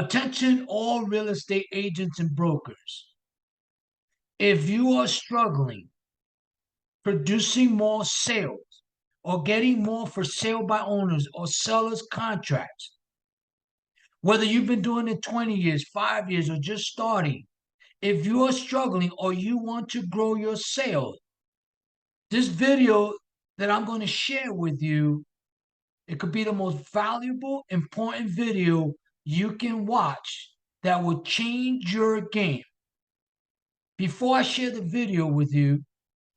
Attention all real estate agents and brokers. If you are struggling producing more sales or getting more for sale by owners or sellers contracts, whether you've been doing it 20 years, 5 years, or just starting, if you are struggling or you want to grow your sales, this video that I'm going to share with you, it could be the most valuable, important video you can watch that will change your game. Before I share the video with you,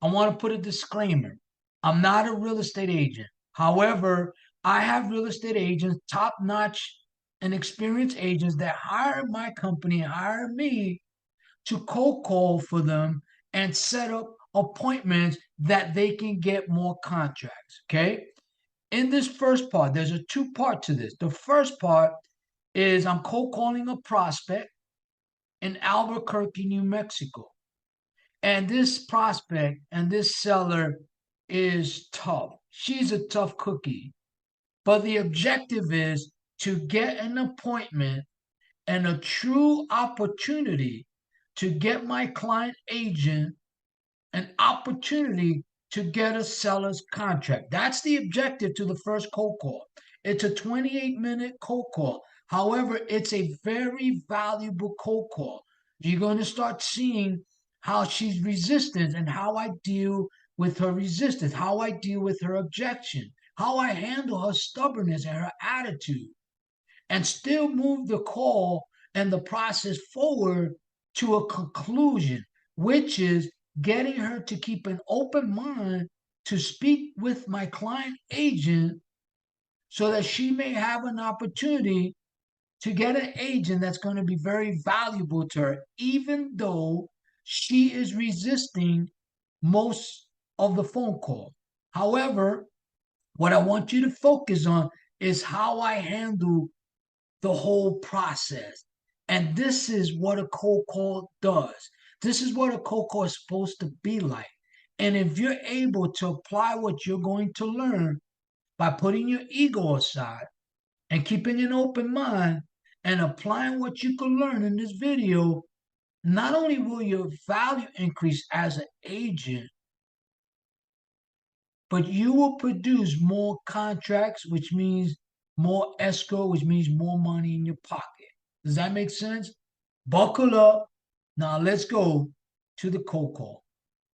I want to put a disclaimer. I'm not a real estate agent. However, I have real estate agents, top-notch and experienced agents that hire my company and hire me to cold call for them and set up appointments that they can get more contracts. Okay. In this first part, there's a two-part to this. The first part is I'm cold calling a prospect in Albuquerque, New Mexico. And this prospect and this seller is tough. She's a tough cookie. But the objective is to get an appointment and a true opportunity to get my client agent an opportunity to get a seller's contract. That's the objective to the first cold call. It's a 28-minute cold call. However, it's a very valuable cold call. You're going to start seeing how she's resistant and how I deal with her resistance, how I deal with her objection, how I handle her stubbornness and her attitude, and still move the call and the process forward to a conclusion, which is getting her to keep an open mind to speak with my client agent so that she may have an opportunity to get an agent that's going to be very valuable to her, even though she is resisting most of the phone call. However, what I want you to focus on is how I handle the whole process. And this is what a cold call does. This is what a cold call is supposed to be like. And if you're able to apply what you're going to learn by putting your ego aside and keeping an open mind and applying what you can learn in this video, not only will your value increase as an agent, but you will produce more contracts, which means more escrow, which means more money in your pocket. Does that make sense? Buckle up. Now let's go to the cold call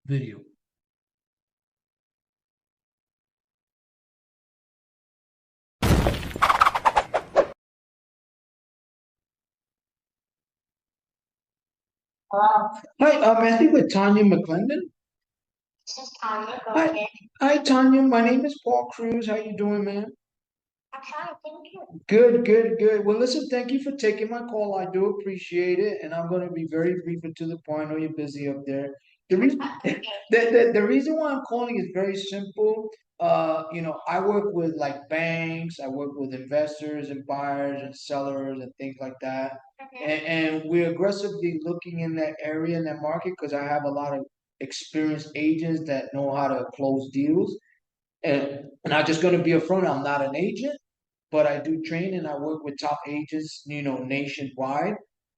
video. Hi, may I speak with Tanya McClendon? This is Tanya. Go Hi, ahead. hi, Tanya. My name is Paul Cruz. How you doing, man? I'm fine, thank you. Good, good, good. Well, listen, thank you for taking my call. I do appreciate it, and I'm going to be very brief and to the point. I know you're busy up there. The reason, Okay. the reason why I'm calling is very simple. I work with like banks, I work with investors and buyers and sellers and things like that. And we're aggressively looking in that area in that market because I have a lot of experienced agents that know how to close deals. And I'm just going to be upfront. I'm not an agent, but I do train and I work with top agents, nationwide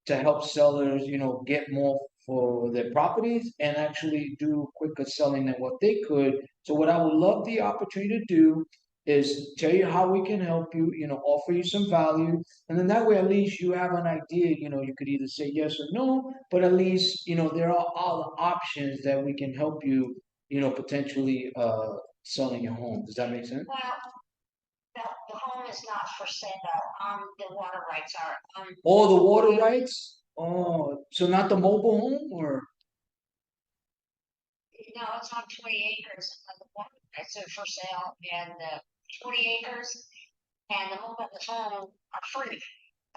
to help sellers, get more for their properties and actually do quicker selling than what they could. So what I would love the opportunity to do is tell you how we can help you, offer you some value. And then that way, at least you have an idea, you could either say yes or no, but at least, there are all options that we can help you, potentially selling your home. Does that make sense? Well, the home is not for sale. The water rights are. Oh, the water rights? Oh, so not the mobile home or? No, it's on 20 acres. And the water rights are for sale, and the 20 acres and the mobile home are free.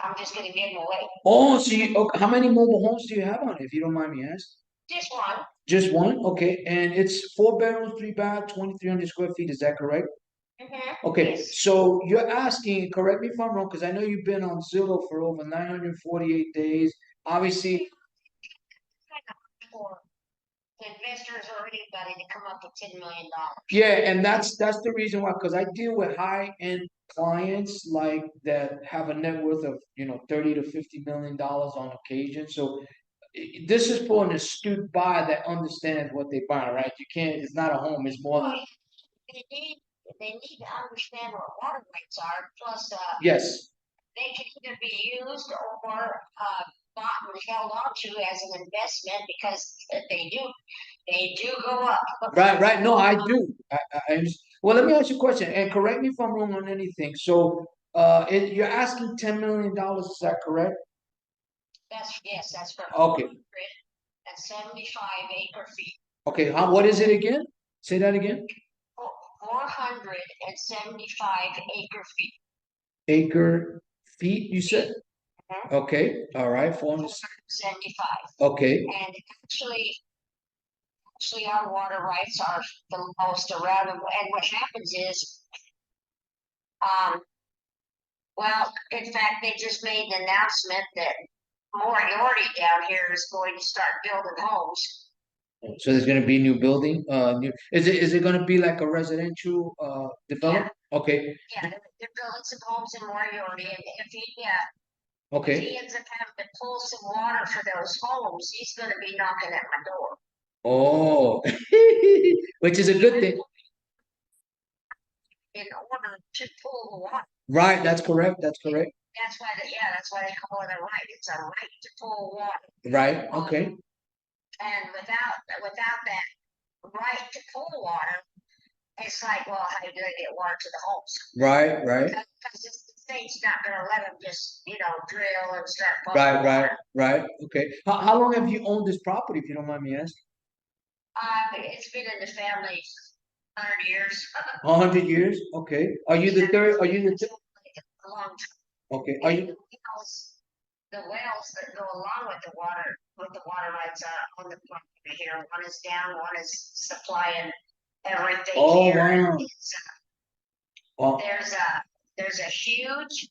I'm just going to give them away. Oh, so okay, how many mobile homes do you have on it, if you don't mind me asking? Just one. Just one? Okay. And it's 4 bedrooms, 3 bath, 2,300 square feet. Is that correct? Okay. Yes. So you're asking, correct me if I'm wrong, because I know you've been on Zillow for over 948 days. Obviously, For investors or anybody to come up with $10 million. Yeah, and that's the reason why, because I deal with high-end clients like that have a net worth of 30 to $50 million on occasion. So this is for an astute buyer that understands what they buy, right? You can't. It's not a home. It's more. Well, they need, they need to understand what water rights are, plus, Yes. they can either be used or, bought and held onto as an investment because they do go up. Right, right. No, I do. Well, let me ask you a question, and correct me if I'm wrong on anything. So, you're asking $10 million. Is that correct? Yes, that's for Okay. 475 acre feet. Okay. What is it again? Say that again. 475 acre feet. Acre feet, you said? Mhm. Okay. All right. 475. Okay. And actually our water rights are the lowest around. And what happens is, um, well, in fact, they just made an announcement that Moriarty down here is going to start building homes. So there's going to be new building. Is it going to be like a residential development? Okay. Yeah, they're building some homes in Moriarty, and if he Okay. ends up having to pull some water for those homes, he's going to be knocking at my door. Oh, which is a good thing. In order to pull the water. Right. That's correct. That's correct. That's why they call it a right. It's a right to pull water. Right. Okay. And without that right to pull water, it's like, well, how are you gonna get water to the homes? Right. Right. Because the state's not gonna let them just, drill and start Right. pumping Right. water. Right. Okay. How long have you owned this property, if you don't mind me asking? It's been in the family 100 years. 100 years. Okay. Are you the third? Are you the? A long time. Okay. Are you? The wells that go along with the water rights are on the property here. One is down, one is supplying everything Oh, here. wow. Wow. There's a huge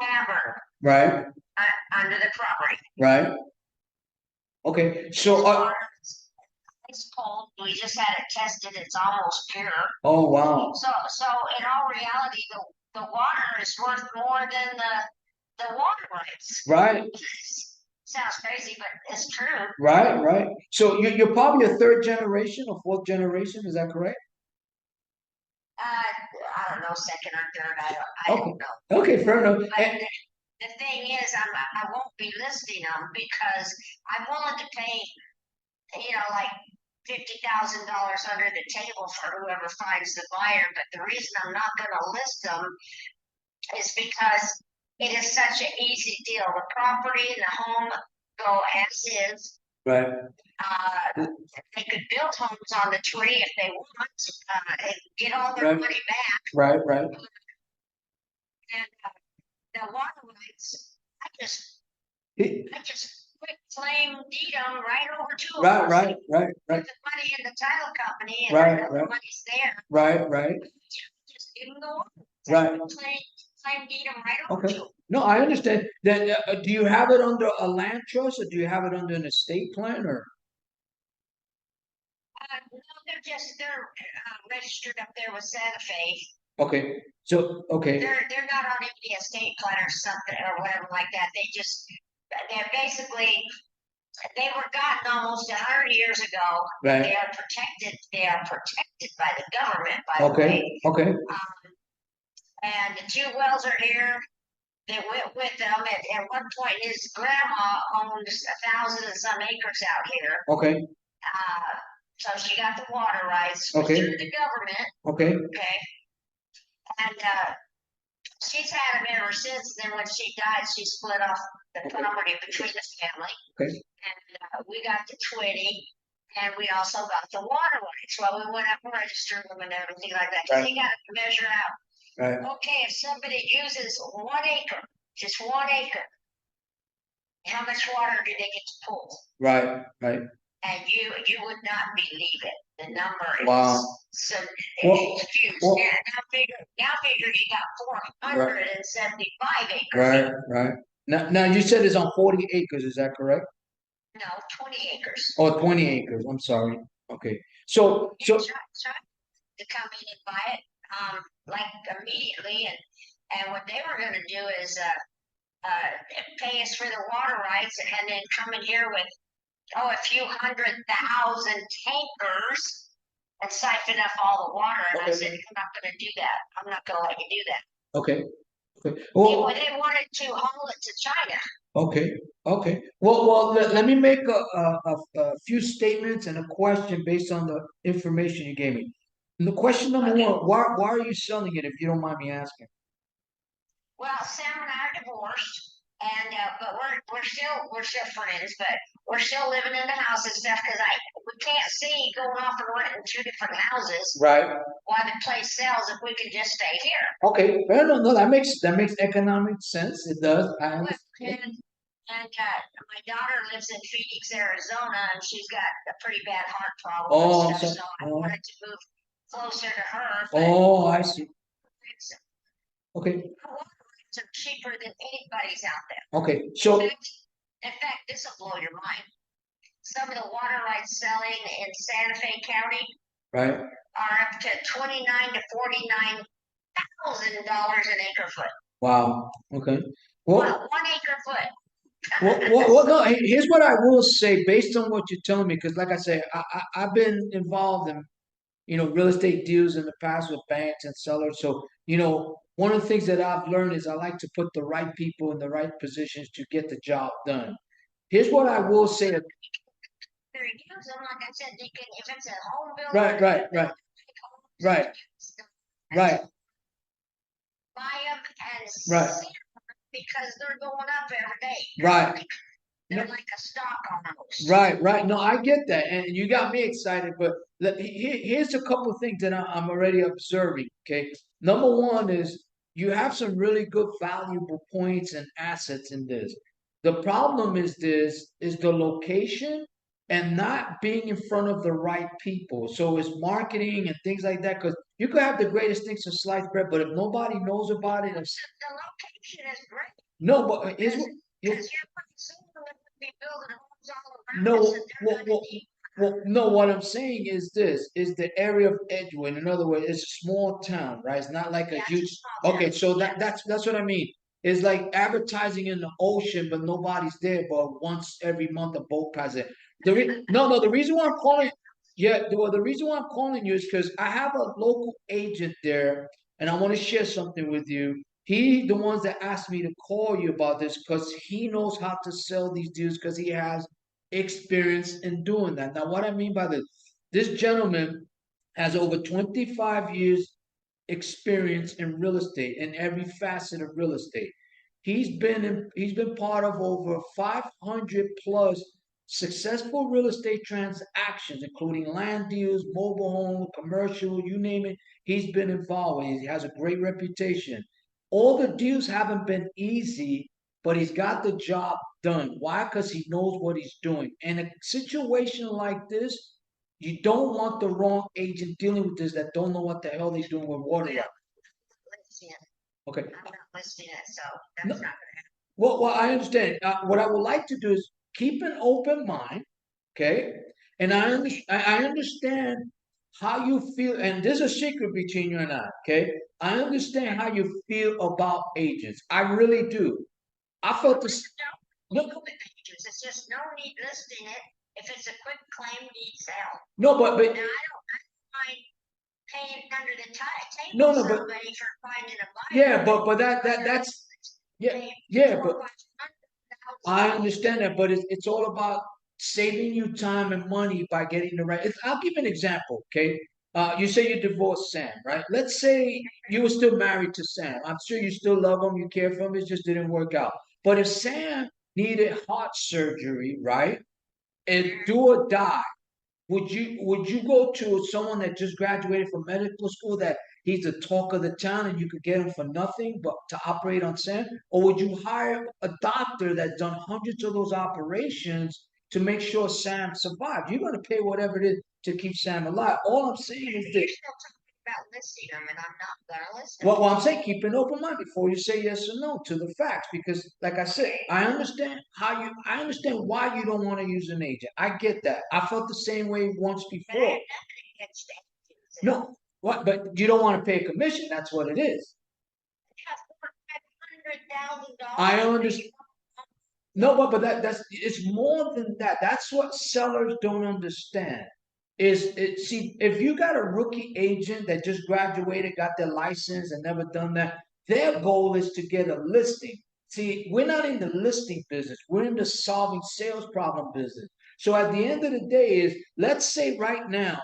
cavern Right. under the property. Right. Okay. So, It's cold. We just had it tested. It's almost pure. oh, wow. So in all reality, the water is worth more than the water rights. Right. Sounds crazy, but it's true. Right. Right. So you're probably a third generation or fourth generation. Is that correct? I don't know, second or third. I don't know. Okay. Fair enough. But the thing is, I won't be listing them because I'm willing to pay, like $50,000 under the table for whoever finds the buyer. But the reason I'm not going to list them is because it is such an easy deal. The property and the home go as is. Right. They could build homes on the tree if they want, and get all their Right. money back. Right. Right. And the water rights, I just quick claim deed them right over to them. Right. Right. Right. Right. Put the money in the title company, and Right. the Right. money's there. Right. Right. Just give them the water. Right. Claim deed them right over to Okay. them. No, I understand. Then, do you have it under a land trust, or do you have it under an estate plan, or? No, they're registered up there with Santa Fe. Okay. So, okay. They're not on any estate plan or something or whatever like that. They're basically, they were gotten almost 100 years ago. Right. They are protected. They are protected by the government, by the way. Okay. And the two wells are here. They went with them. At one point, his grandma owned 1,000 and some acres out here. Okay. So she got the water rights Okay. through the government. Okay. Okay. And she's had them ever since. Then when she died, she split off the property between the family. Okay. And we got the 20, and we also got the water rights. Well, we went up and registered them and everything like that. Right. They got to measure out. Right. Okay, if somebody uses 1 acre, just 1 acre, how much water do they get to pull? Right. Right. And you would not believe it. The number wow. Is so it's huge. Well, now figure you got 475 acres. Right, right. Now you said it's on 40 acres, is that correct? No, 20 acres. Oh, 20 acres. I'm sorry. Okay. So, Try to come in and buy it, like immediately, and what they were gonna do is, pay us for the water rights and then come in here with, oh, a few 100,000 tankers and siphon up all the water. And I said, I'm not gonna do that. I'm not gonna let you do that. okay. Okay. They, Well, they wanted to haul it to China. okay. Okay. Well, let me make a few statements and a question based on the information you gave me. And the question number Okay. one, why are you selling it if you don't mind me asking? Well, Sam and I are divorced, and but we're still friends, but we're still living in the house and stuff because I we can't see going off and renting two different houses Right. while the place sells if we can just stay here. Okay. Fair enough. No, that makes economic sense. It does. I Well, understand. and my daughter lives in Phoenix, Arizona, and she's got a pretty bad heart problem and Oh, I'm stuff. sorry. So I Oh, wanted to move closer to her, but oh, I see. it's, Okay. water rates are cheaper than anybody's out there. Okay. So, In fact, this will blow your mind. Some of the water rights selling in Santa Fe County right. are up to 29 to $49,000 an acre foot. Wow. Okay. Well, Well, 1 acre foot. no, here's what I will say based on what you're telling me, because like I say, I've been involved in, real estate deals in the past with banks and sellers. So, one of the things that I've learned is I like to put the right people in the right positions to get the job done. Here's what I will say. There you go. So like I said, they can, if it's a home Right, builder, right, right, right, buy them and right, see them because they're going up every day. right. They're like a stock almost. Right, right. No, I get that, and you got me excited. But here's a couple of things that I'm already observing. Okay, number one is you have some really good valuable points and assets in this. The problem is this is the location and not being in front of the right people. So it's marketing and things like that. Because you could have the greatest things of sliced bread, but if nobody knows about it, The location is great. no. But because you're pretty soon going to be building homes all around no, us, and they're going to need. well, no, what I'm saying is this is the area of Edgewood. In other words, it's a small town, right? It's not like a Yeah, it's a huge. small Okay, town. so Yeah. that's what I mean. It's like advertising in the ocean, but nobody's there. But once every month, a boat passes it. No, the reason why I'm calling, yeah, the reason why I'm calling you is because I have a local agent there, and I want to share something with you. He, the ones that asked me to call you about this, because he knows how to sell these deals, because he has experience in doing that. Now, what I mean by this gentleman has over 25 years experience in real estate in every facet of real estate. He's been part of over 500 plus successful real estate transactions, including land deals, mobile home, commercial, you name it. He's been involved. He has a great reputation. All the deals haven't been easy, but he's got the job done. Why? Because he knows what he's doing. In a situation like this, you don't want the wrong agent dealing with this that don't know what the hell they're doing with water rights. Okay. I'm not listing it, so No, that's not going to happen. well, I understand. What I would like to do is keep an open mind, okay? And I understand how you feel, and there's a secret between you and I, okay? I understand how you feel about agents. I really do. I felt this. No, it's just no need listing it if it's a quick claim deed sale. No, but Now, I don't mind paying under the table no, but somebody for finding a buyer. yeah, but that's yeah, but I understand that, but it's all about saving you time and money by getting the right. I'll give you an example, okay? You say you divorced Sam, right? Let's say you were still married to Sam. I'm sure you still love him, you care for him, it just didn't work out. But if Sam needed heart surgery, right? And do or die, would you go to someone that just graduated from medical school that he's the talk of the town and you could get him for nothing but to operate on sand? Or would you hire a doctor that's done hundreds of those operations to make sure Sam survives? You're going to pay whatever it is to keep Sam alive. All I'm saying is this. You're still talking about listing them, and I'm not gonna list them. Well, I'm saying keep an open mind before you say yes or no to the facts, because, like I said, I understand I understand why you don't want to use an agent. I get that. I felt the same way once But I before. had nothing against agents. No, what? But you don't want to pay a commission. That's what it is. $500,000. I understand. No, but that's it's more than that. That's what sellers don't understand. Is it see if you got a rookie agent that just graduated, got their license and never done that, their goal is to get a listing. See, we're not in the listing business, we're in the solving sales problem business. So at the end of the day, is let's say right now,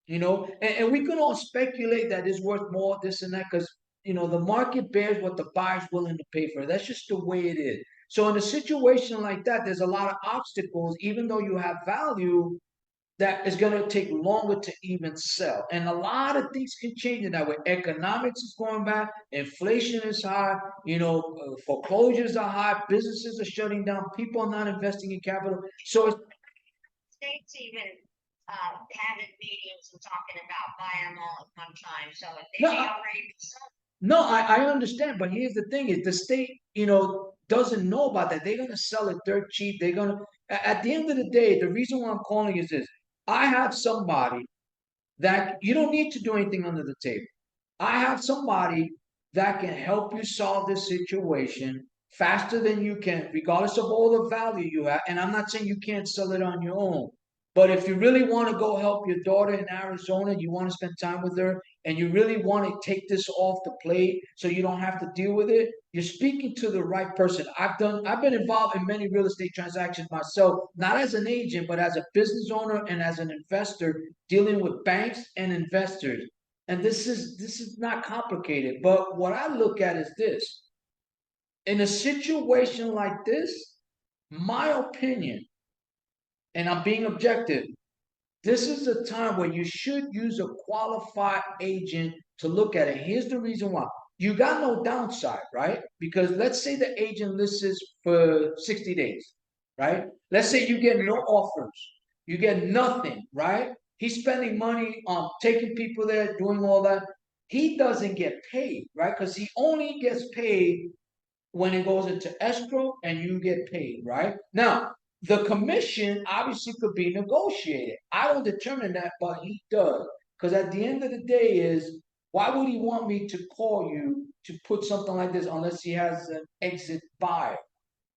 and we can all speculate that it's worth more, this and that, because the market bears what the buyer's willing to pay for. That's just the way it is. So in a situation like that, there's a lot of obstacles, even though you have value, that is going to take longer to even sell. And a lot of things can change in that way. Economics is going back, inflation is high, foreclosures are high, businesses are shutting down, people are not investing in capital. So it's States even having meetings and talking about buying them all at one time, so they may no, already be sold. no, I understand, but here's the thing: is the state, doesn't know about that. They're gonna sell it dirt cheap. They're gonna. At the end of the day, the reason why I'm calling is this: I have somebody that you don't need to do anything under the table. I have somebody that can help you solve this situation faster than you can, regardless of all the value you have. And I'm not saying you can't sell it on your own. But if you really want to go help your daughter in Arizona, you want to spend time with her, and you really want to take this off the plate so you don't have to deal with it, you're speaking to the right person. I've been involved in many real estate transactions myself, not as an agent, but as a business owner and as an investor, dealing with banks and investors. And this is not complicated. But what I look at is this: in a situation like this, my opinion, and I'm being objective, this is a time where you should use a qualified agent to look at it. Here's the reason why. You got no downside, right? Because let's say the agent lists this for 60 days, right? Let's say you get no offers, you get nothing, right? He's spending money on taking people there, doing all that. He doesn't get paid, right? Because he only gets paid when it goes into escrow and you get paid, right? Now, the commission obviously could be negotiated. I don't determine that, but he does. Because at the end of the day is, why would he want me to call you to put something like this unless he has an exit buyer?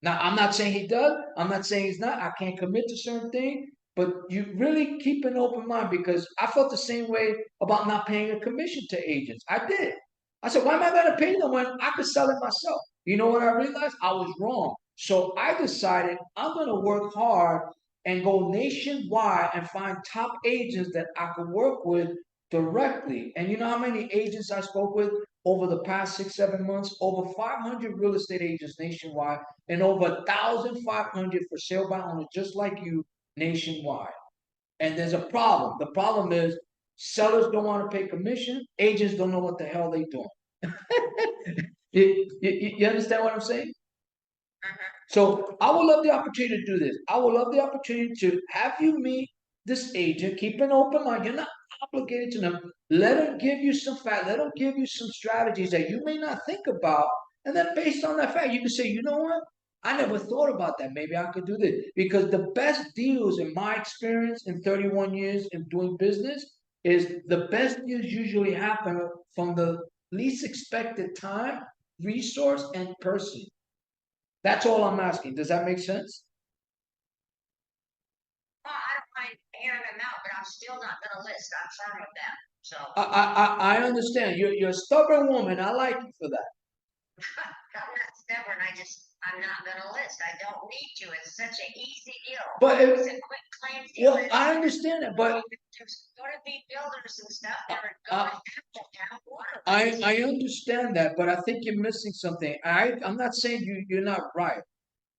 Now, I'm not saying he does. I'm not saying he's not. I can't commit to certain things. But you really keep an open mind, because I felt the same way about not paying a commission to agents. I did. I said, why am I going to pay them when I could sell it myself? You know what I realized? I was wrong. So I decided I'm going to work hard and go nationwide and find top agents that I could work with directly. And you know how many agents I spoke with over the past 6, 7 months? Over 500 real estate agents nationwide, and over 1,500 for sale by owners just like you nationwide. And there's a problem. The problem is sellers don't want to pay commission. Agents don't know what the hell they're doing. You understand what I'm saying? So I would love the opportunity to do this. I would love the opportunity to have you meet this agent. Keep an open mind. You're not obligated to them. Let them give you some fact. Let them give you some strategies that you may not think about. And then based on that fact, you can say, you know what? I never thought about that. Maybe I could do this. Because the best deals, in my experience in 31 years in doing business, is the best deals usually happen from the least expected time, resource, and person. That's all I'm asking. Does that make sense? Well, I don't mind hearing them out, but I'm still not gonna list. I'm firm with them, so. I understand. You're a stubborn woman. I like you for that. I'm not stubborn, I'm not gonna list. I don't need to. It's such an easy deal. But It's a quick claims deal. well, I understand that, but There's gonna be builders and stuff that are uh, gonna have to have water. I understand that, but I think you're missing something. I'm not saying you're not right.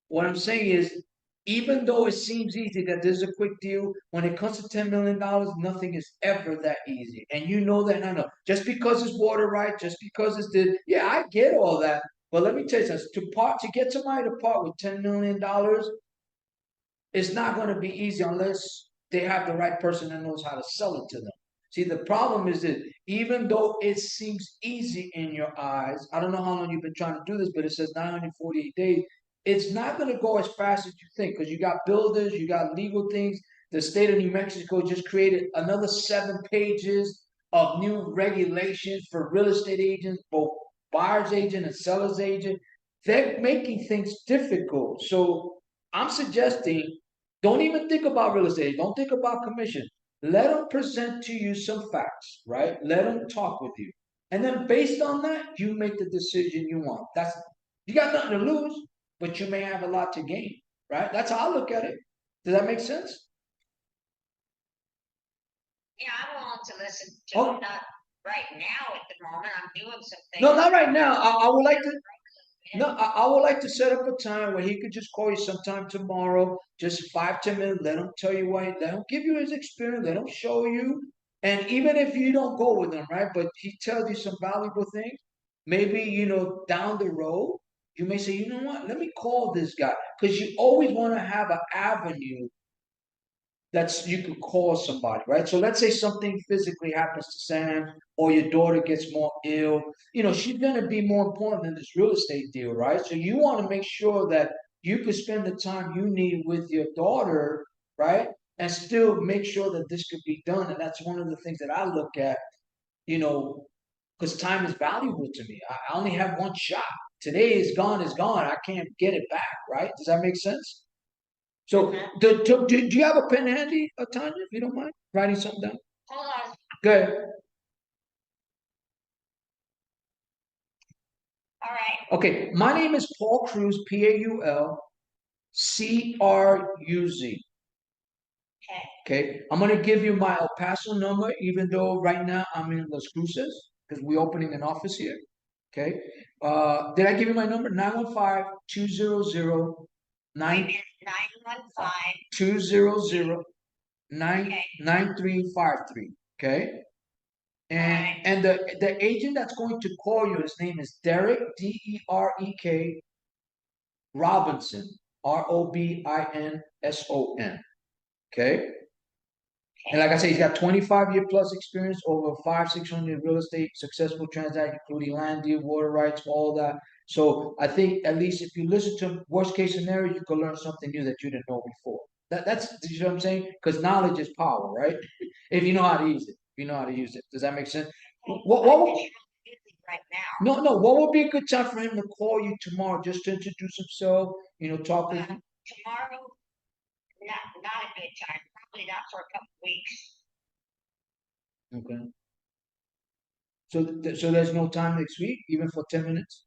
What I'm saying is, even though it seems easy that there's a quick deal, when it comes to $10 million, nothing is ever that easy. And you know that, and I know. Just because it's water right, just because it's the yeah, I get all that. But let me tell you something. To get somebody to part with $10 million, it's not going to be easy unless they have the right person that knows how to sell it to them. See, the problem is that even though it seems easy in your eyes, I don't know how long you've been trying to do this, but it says 948 days. It's not going to go as fast as you think because you got builders, you got legal things. The state of New Mexico just created another 7 pages of new regulations for real estate agents, both buyer's agent and seller's agent. They're making things difficult. So I'm suggesting don't even think about real estate. Don't think about commission. Let them present to you some facts, right? Let them talk with you. And then based on that, you make the decision you want. That's you got nothing to lose, but you may have a lot to gain, right? That's how I look at it. Does that make sense? Yeah, I'm willing to listen to Oh, it, not right now at the moment. I'm doing some no, things. not right now. I would like to. No, I would like to set up a time where he could just call you sometime tomorrow, just 5, 10 minutes. Let him tell you why. Let him give you his experience. Let him show you. And even if you don't go with him, right? But he tells you some valuable things. Maybe down the road, you may say, you know what? Let me call this guy because you always want to have an avenue that's you could call somebody, right? So let's say something physically happens to Sam or your daughter gets more ill. She's gonna be more important than this real estate deal, right? So you want to make sure that you can spend the time you need with your daughter, right? And still make sure that this could be done. And that's one of the things that I look at, you know, because time is valuable to me. I only have one shot. Today is gone. I can't get it back, right? Does that make sense? So, do you have a pen handy, Tanya, if you don't mind writing something down? Hold on. Good. All right. Okay, my name is Paul Cruz, Paulcruz. Okay. Okay, I'm gonna give you my El Paso number, even though right now I'm in Las Cruces because we're opening an office here. Okay, did I give you my number? 915-200 9 915. 200 nine Okay. 9353. Okay. And Alright. and the agent that's going to call you, his name is Derek Derek Robinson Robinson. Okay. And like I say, he's got 25-year plus experience, over 500-600 real estate successful transactions, including land deal, water rights, all that. So I think at least if you listen to him, worst case scenario, you can learn something new that you didn't know before. That's you know what I'm saying? Because knowledge is power, right? If you know how to use it, if you know how to use it. Does that make sense? I'm just really busy right now. No. What would be a good time for him to call you tomorrow just to introduce himself? Talk with you. Tomorrow, not a good time. Probably not for a couple weeks. Okay. So there's no time next week, even for 10 minutes.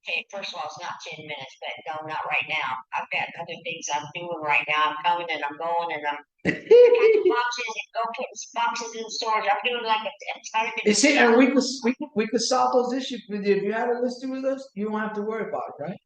Okay, first of all, it's not 10 minutes, but no, not right now. I've got other things I'm doing right now. I'm coming and I'm going and I'm packing boxes and go putting boxes in storage. I'm doing like a ton of You different see, and stuff. we could solve those issues with you. If you had a listing with us, you don't have to worry about it, right?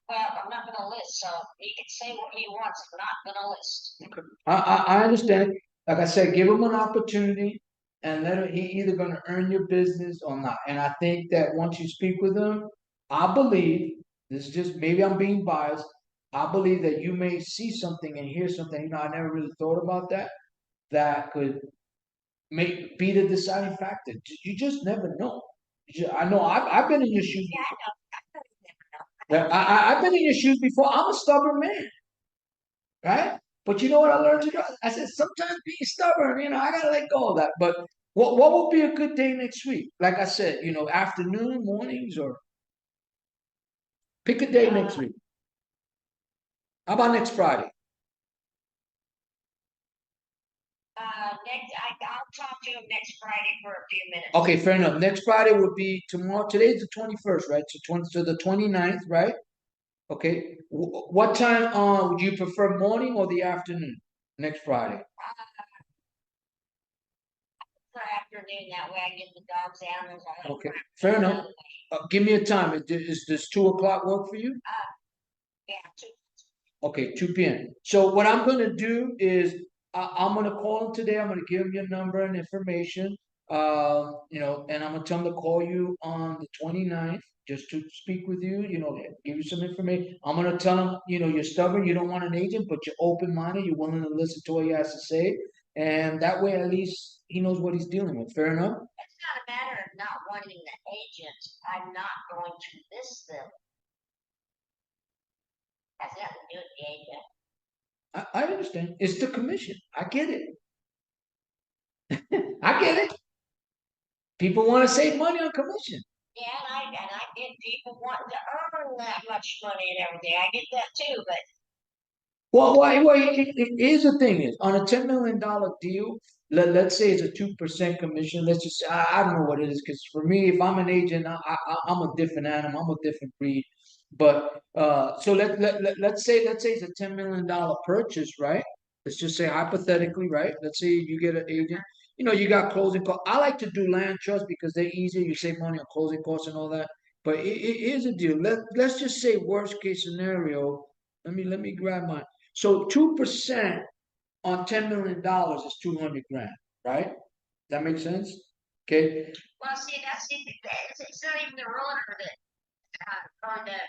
Well, I'm not gonna list, so he can say what he wants. I'm not gonna list. I understand. Like I said, give him an opportunity and let him, he either gonna earn your business or not. And I think that once you speak with him, I believe, this is just maybe I'm being biased. I believe that you may see something and hear something. I never really thought about that. That could be the deciding factor. You just never know. I know I've been in your shoes. Yeah, I know. I know you never know. I've been in your shoes before. I'm a stubborn man, right? But you know what I learned to do? I said sometimes being stubborn, I gotta let go of that. But what would be a good day next week? Like I said, afternoon, mornings, or pick a day next week. How about next Friday? I'll talk to him next Friday for a few minutes. Okay, fair enough. Next Friday would be tomorrow. Today's the 21st, right? So the 29th, right? Okay. What time would you prefer, morning or the afternoon? Next Friday. For afternoon, that way I get the dogs, animals, all that. Okay, fair enough. Give me a time. Does 2 o'clock work for you? Yeah, Okay, 2 p.m. So what I'm gonna do is I'm gonna call him today. I'm gonna give him your number and information. And I'm gonna tell him to call you on the 29th just to speak with you. Give you some information. I'm gonna tell him, you're stubborn. You don't want an agent, but you're open minded. You're willing to listen to what he has to say. and that way at least he knows what he's dealing with. Fair enough. It's not a matter of not wanting the agent. I'm not going to list them. Has nothing to do with the agent. I understand. It's the commission. I get it. I get it. People want to save money on commission. Yeah, and I get people wanting to earn that much money and everything. I get that too, but Here's the thing is, on a $10 million deal, let's say it's a 2% commission. Let's just, I don't know what it is, because for me, if I'm an agent, I'm a different animal, I'm a different breed. But so let's say it's a $10 million purchase, right? Let's just say hypothetically, right? Let's say you get an agent, you got closing costs. I like to do land trust because they're easier. You save money on closing costs and all that. But here's the deal. Let's just say worst case scenario. Let me grab mine. So 2% on $10 million is 200 grand, right? That makes sense? Okay. well, see, it's not even the realtor that on the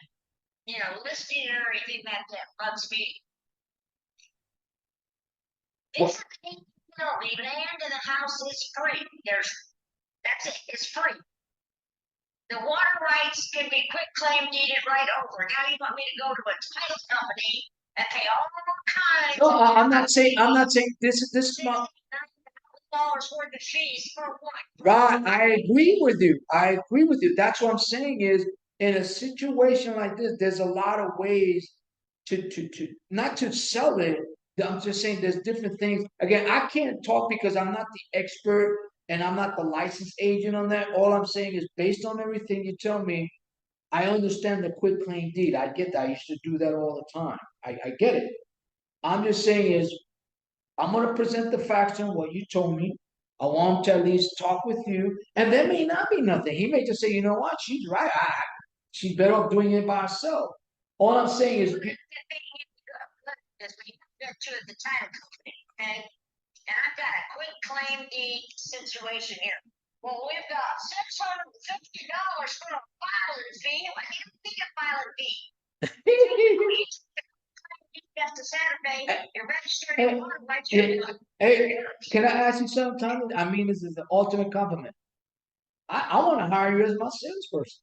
listing and everything that bugs me. Well, Basically, the land in the house is free. That's it. It's free. The water rights can be quick claim deeded right over. Now you want me to go to a title company and pay all kinds no, of I'm not saying this is my $60,000 worth of fees for what? right. I agree with you. I agree with you. That's what I'm saying is in a situation like this, there's a lot of ways to not to sell it. I'm just saying there's different things. Again, I can't talk because I'm not the expert and I'm not the licensed agent on that. All I'm saying is based on everything you tell me, I understand the quit claim deed. I get that. I used to do that all the time. I get it. I'm just saying is I'm going to present the facts on what you told me. I want him to at least talk with you. And there may not be nothing. He may just say, you know what? She's right. She's better off doing it by herself. All I'm saying is, Because we get to the title company, okay? And I've got a quick claim deed situation here. Well, we've got $650 for a filing fee. What do you think a filing fee? You have to Saturday, you're registered in water rights. hey, can I ask you something, Tommy? I mean, this is the ultimate compliment. I want to hire you as my salesperson.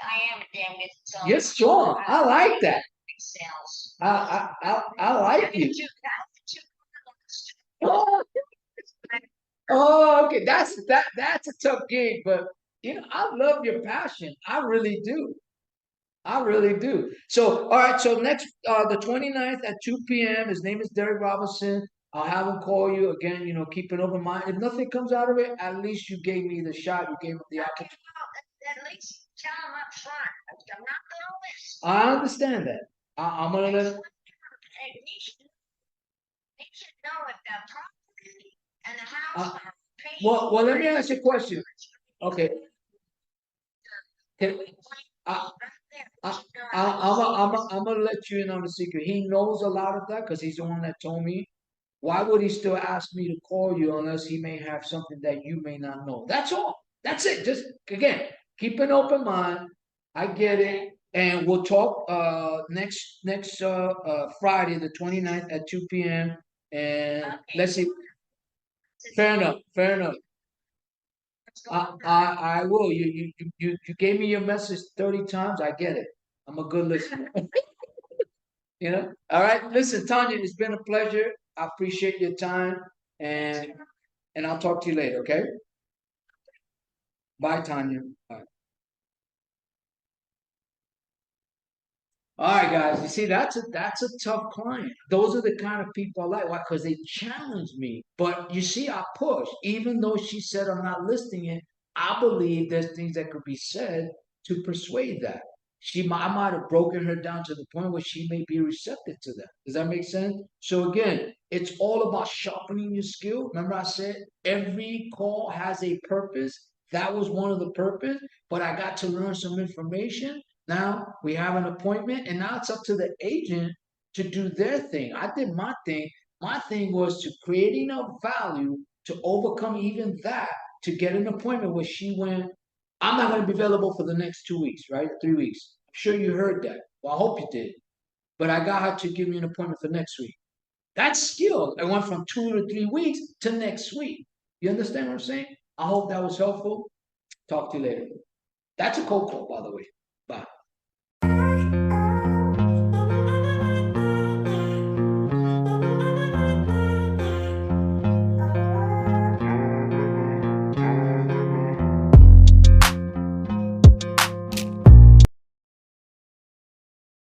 I am a damn good seller. You're strong. I like that. Sales. I like you. Oh, okay. That's a tough gig, but I love your passion. I really do. I really do. So, all right. So next, the 29th at 2 p.m. His name is Derek Robinson. I'll have him call you again. Keep an open mind. If nothing comes out of it, at least you gave me the shot. You gave me the opportunity. At least tell him up front. I'm not gonna list. I understand that. I'm gonna let. He should know if the property and the house are paid. Well, let me ask you a question. Okay. Can, I'm gonna let you in on the secret. He knows a lot of that because he's the one that told me. Why would he still ask me to call you unless he may have something that you may not know? That's all. That's it. Just again, keep an open mind. I get it. And we'll talk next Friday, the 29th at 2 p.m. And let's see. Fair enough. Fair enough. I will. You gave me your message 30 times. I get it. I'm a good listener. All right. Listen, Tanya, it's been a pleasure. I appreciate your time and I'll talk to you later, okay? Bye, Tanya. Bye. All right, guys. You see, that's a tough client. Those are the kind of people I like. Why? Because they challenge me. But you see, I push. Even though she said I'm not listing it, I believe there's things that could be said to persuade that. I might have broken her down to the point where she may be receptive to that. Does that make sense? So again, it's all about sharpening your skill. Remember, I said every call has a purpose. That was one of the purpose. But I got to learn some information. Now we have an appointment, and now it's up to the agent to do their thing. I did my thing. My thing was to create enough value to overcome even that to get an appointment where she went, I'm not going to be available for the next 2 weeks, right? 3 weeks. I'm sure you heard that. Well, I hope you did. But I got her to give me an appointment for next week. That's skill. It went from 2 to 3 weeks to next week. You understand what I'm saying? I hope that was helpful. Talk to you later. That's a cold call, by the way. Bye.